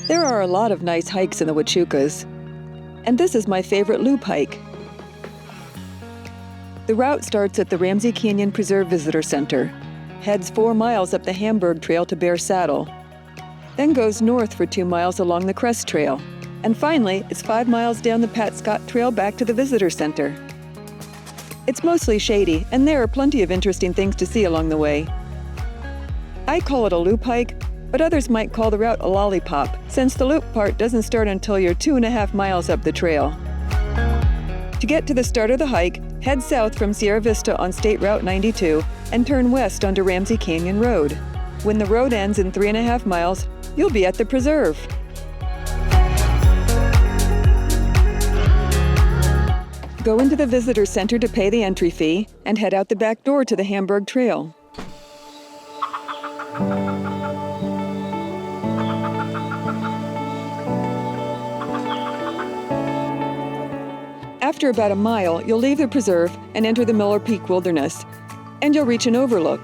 There are a lot of nice hikes in the Huachucas, and this is my favorite loop hike. The route starts at the Ramsey Canyon Preserve Visitor Center, heads 4 miles up the Hamburg Trail to Bear Saddle, then goes north for 2 miles along the Crest Trail, and finally it's 5 miles down the Pat Scott Trail back to the Visitor Center. It's mostly shady, and there are plenty of interesting things to see along the way. I call it a loop hike, but others might call the route a lollipop, since the loop part doesn't start until you're 2.5 miles up the trail. To get to the start of the hike, head south from Sierra Vista on State Route 92 and turn west onto Ramsey Canyon Road. When the road ends in 3.5 miles, you'll be at the preserve. Go into the visitor center to pay the entry fee and head out the back door to the Hamburg Trail. After about a mile, you'll leave the preserve and enter the Miller Peak Wilderness, and you'll reach an overlook.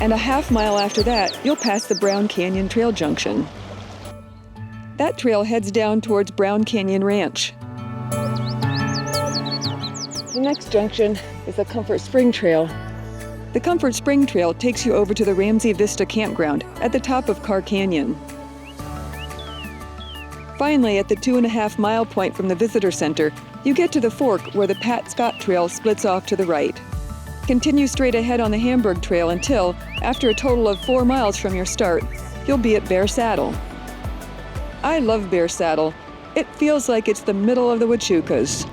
And a half mile after that, you'll pass the Brown Canyon Trail Junction. That trail heads down towards Brown Canyon Ranch. The next junction is the Comfort Spring Trail. The Comfort Spring Trail takes you over to the Ramsey Vista campground at the top of Carr Canyon. Finally, at the 2.5 mile point from the visitor center, you get to the fork where the Pat Scott Trail splits off to the right. Continue straight ahead on the Hamburg Trail until, after a total of 4 miles from your start, you'll be at Bear Saddle. I love Bear Saddle. It feels like it's the middle of the Huachucas.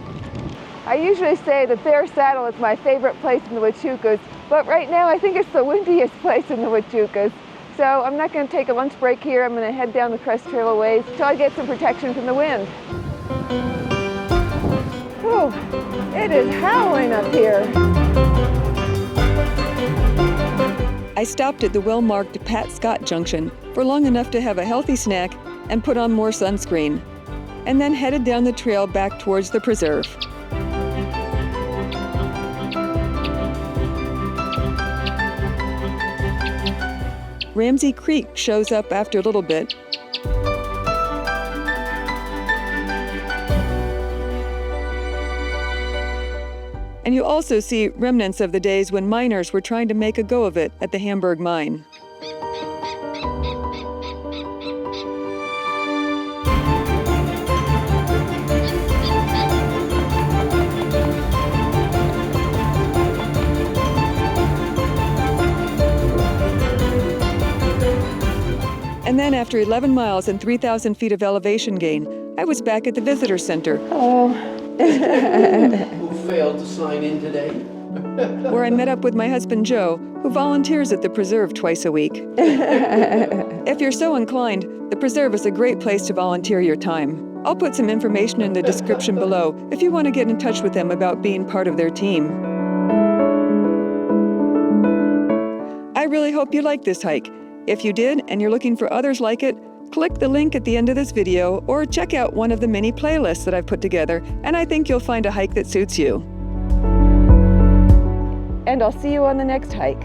I usually say that Bear Saddle is my favorite place in the Huachucas, but right now I think it's the windiest place in the Huachucas. So I'm not going to take a lunch break here. I'm going to head down the Crest Trail a ways until I get some protection from the wind. Whew, it is howling up here. I stopped at the well-marked Pat Scott Junction for long enough to have a healthy snack and put on more sunscreen, and then headed down the trail back towards the preserve. Ramsey Creek shows up after a little bit. And you also see remnants of the days when miners were trying to make a go of it at the Hamburg mine. And then after 11 miles and 3,000 feet of elevation gain, I was back at the visitor center. Oh. Who failed to sign in today? Where I met up with my husband Joe, who volunteers at the preserve twice a week. If you're so inclined, the preserve is a great place to volunteer your time. I'll put some information in the description below if you want to get in touch with them about being part of their team. I really hope you liked this hike. If you did and you're looking for others like it, click the link at the end of this video or check out one of the many playlists that I've put together, and I think you'll find a hike that suits you. And I'll see you on the next hike.